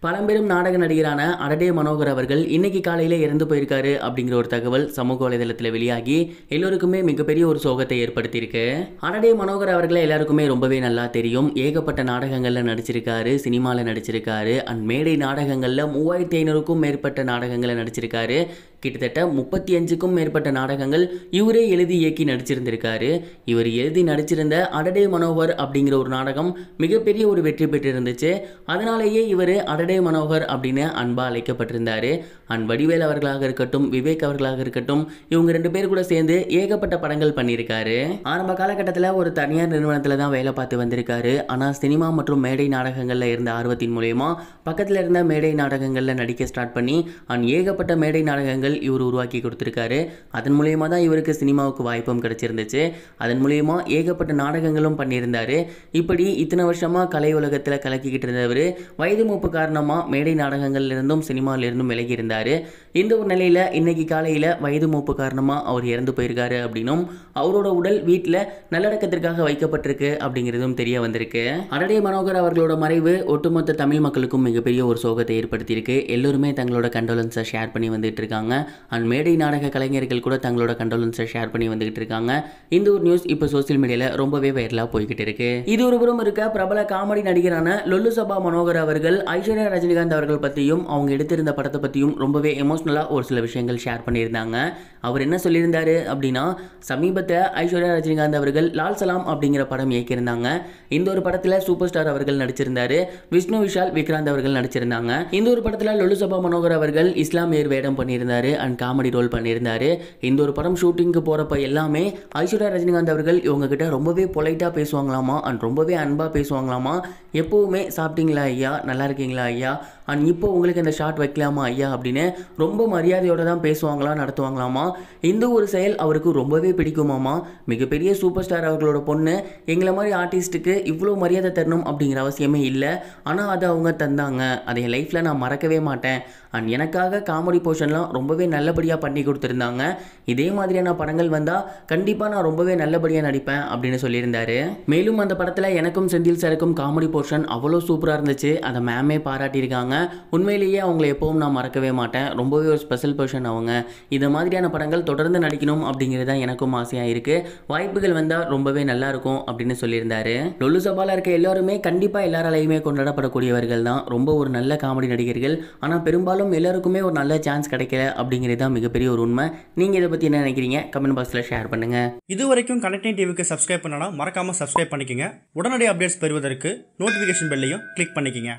பழம்பெரும் நாடக நடிகரான அடடே மனோகர் அவர்கள் இன்னைக்கு காலையில இறந்து போயிருக்காரு அப்படிங்கிற ஒரு தகவல் சமூக வலைதளத்தில் வெளியாகி எல்லோருக்குமே மிகப்பெரிய ஒரு சோகத்தை ஏற்படுத்தியிருக்கு. அடடே மனோகர் அவர்களை எல்லாருக்குமே ரொம்பவே நல்லா தெரியும். ஏகப்பட்ட நாடகங்கள்ல நடிச்சிருக்காரு, சினிமாவில் நடிச்சிருக்காரு, அண்ட் மேடை நாடகங்கள்ல 3500க்கும் மேற்பட்ட நாடகங்களை நடிச்சிருக்காரு. கிட்டத்தட்ட 35க்கும் மேற்பட்ட நாடகங்கள் இவரே எழுதி இயக்கி நடிச்சிருந்திருக்காரு. இவர் எழுதி நடிச்சிருந்த அடடே மனோகர் அப்படிங்கிற ஒரு நாடகம் மிகப்பெரிய ஒரு வெற்றி பெற்றிருந்துச்சு. அதனாலேயே இவர் அடடே மனோகர் அப்படின்னு அன்பா அழைக்கப்பட்டிருந்தாரு. அண்ட் வடிவேல் அவர்களாக இருக்கட்டும், விவேக் அவர்களாக இருக்கட்டும், இவங்க 2 பேர் கூட சேர்ந்து ஏகப்பட்ட படங்கள் பண்ணியிருக்காரு. ஆரம்ப காலகட்டத்தில் ஒரு தனியார் நிறுவனத்தில் தான் வேலை பார்த்து வந்திருக்காரு. ஆனால் சினிமா மற்றும் மேடை நாடகங்களில் இருந்த ஆர்வத்தின் மூலயமா பக்கத்தில் இருந்த மேடை நாடகங்களில் நடிக்க ஸ்டார்ட் பண்ணி அண்ட் ஏகப்பட்ட மேடை நாடகங்கள் இவர் உருவாக்கி கொடுத்திருக்காரு. அதன் மூலயமா தான் இவருக்கு சினிமாவுக்கு வாய்ப்பும் கிடைச்சிருந்துச்சு. அதன் மூலயமா ஏகப்பட்ட நாடகங்களும் பண்ணியிருந்தாரு. இப்படி இத்தனை வருஷமா கலை உலகத்தில் கலக்கிக்கிட்டு இருந்தவர் வயது மூப்பு காரணமா மேடை நாடகங்கள்ல இருந்தும் சினிமாவில இருந்தும் விலகி இருந்தாரு. இந்த ஒரு நிலையில இன்னைக்கு காலையில வயது மூப்பு காரணமா அவர் இறந்து போயிருக்காரு அப்படின்னும் அவரோட உடல் வீட்டில் நல்லடக்கத்திற்காக வைக்கப்பட்டிருக்கு அப்படிங்கிறதும் தெரிய வந்திருக்கு. அடடே மனோகர் அவர்களோட மறைவு ஒட்டுமொத்த தமிழ் மக்களுக்கும் மிகப்பெரிய ஒரு சோகத்தை ஏற்படுத்தியிருக்கு. எல்லோருமே தங்களோட கண்டோலன்ஸை ஷேர் பண்ணி வந்துட்டு இருக்காங்க. அண்ட் மேடை நாடக கலைஞர்கள் கூட தங்களோட கண்டோலன்ஸை ஷேர் பண்ணி வந்துகிட்டு இருக்காங்க. இந்த ஒரு நியூஸ் இப்போ சோசியல் மீடியால ரொம்பவே வைரலா போய்கிட்டு இருக்கு. இது ஒரு புறம் இருக்க, பிரபல காமெடி நடிகரான லொல்லு சபா மனோகர் அவர்கள் ஐஸ்வர்யா ரஜினிகாந்த் அவர்கள் பற்றியும் அவங்க எடுத்திருந்த படத்தை பற்றியும் ரொம்பவே எமோஷனலா ஒரு சில விஷயங்கள் ஷேர் பண்ணியிருந்தாங்க. அவர் என்ன சொல்லியிருந்தாரு அப்படின்னா, சமீபத்தில் ஐஸ்வர்யா ரஜினிகாந்த் அவர்கள் லால் சலாம் அப்படிங்கிற படம் இயக்கியிருந்தாங்க. இந்த ஒரு படத்தில் சூப்பர் ஸ்டார் அவர்கள் நடிச்சிருந்தாரு, விஷ்ணு விஷால், விக்ராந்த் அவர்கள் நடிச்சிருந்தாங்க. இந்த ஒரு படத்தில் லொல்லு சபா மனோகர் அவர்கள் இஸ்லாமியர் வேடம் பண்ணியிருந்தாரு அண்ட் காமெடி ரோல் பண்ணியிருந்தாரு. இந்த ஒரு படம் ஷூட்டிங்க்கு போறப்ப எல்லாமே ஐஸ்வர்யா ரஜினிகாந்த் அவர்கள் இவங்க கிட்ட ரொம்பவே பொலைட்டா பேசுவாங்களாமா அண்ட் ரொம்பவே அன்பா பேசுவாங்களாமா. எப்பவுமே சாப்பிட்டீங்களா ஐயா, நல்லா இருக்கீங்களா ஐயா, அண்ட் இப்போ உங்களுக்கு இந்த ஷாட் வைக்கலாமா ஐயா அப்படின்னு ரொம்ப மரியாதையோட தான் பேசுவாங்களா, நடத்துவாங்களாமா. இந்த ஒரு செயல் அவருக்கு ரொம்பவே பிடிக்குமாமா. மிகப்பெரிய சூப்பர் ஸ்டார் அவர்களோட பொண்ணு எங்களை மாதிரி ஆர்டிஸ்ட்டுக்கு இவ்வளோ மரியாதை தரணும் அப்படிங்கிற அவசியமே இல்லை. ஆனால் அதை அவங்க தந்தாங்க. அதை என் லைஃப்பில் நான் மறக்கவே மாட்டேன். அண்ட் எனக்காக காமெடி போர்ஷன்லாம் ரொம்பவே நல்லபடியாக பண்ணி கொடுத்துருந்தாங்க. இதே மாதிரியான படங்கள் வந்தால் கண்டிப்பாக நான் ரொம்பவே நல்லபடியாக நடிப்பேன் அப்படின்னு சொல்லியிருந்தாரு. மேலும் அந்த படத்தில் எனக்கும் செந்தில் சாருக்கும் காமெடி போர்ஷன் அவ்வளோ சூப்பராக இருந்துச்சு. அதை மேமே பாராட்டியிருக்காங்க. உண்மையிலேயே அவங்கள எப்பவும் நான் மறக்கவே மாட்டேன். ரொம்பவே ஒரு ஸ்பெஷல் பர்சன் அவங்க. இந்த மாதிரியான படங்கள் தொடர்ந்து நடிக்கணும் அப்படிங்கிறது தான் எனக்கும் ஆசையாக இருக்குது. வாய்ப்புகள் வந்தால் ரொம்பவே நல்லா இருக்கும் அப்படின்னு சொல்லியிருந்தாரு. லொல்லு சபால இருக்க எல்லாருமே கண்டிப்பாக எல்லாராலையுமே கொண்டாடப்படக்கூடியவர்கள் தான். ரொம்ப ஒரு நல்ல காமெடி நடிகர்கள். ஆனால் பெரும்பாலும் எல்லாருக்குமே ஒரு நல்ல சான்ஸ் கிடைக்கல அப்படிங்கிறது தான் மிகப்பெரிய ஒரு உண்மை. நீங்கள் இதை பற்றி என்ன நினைக்கிறீங்க? கமெண்ட் பாக்ஸில் ஷேர் பண்ணுங்க. இது வரைக்கும் கனெக்டிங் டிவிக்கு சப்ஸ்கிரைப் பண்ணனா மறக்காம சப்ஸ்கிரைப் பண்ணிக்கங்க. உடனடி அப்டேட்ஸ் பெறுவதற்கு நோட்டிஃபிகேஷன் பெல்லையும் கிளிக் பண்ணிக்கங்க.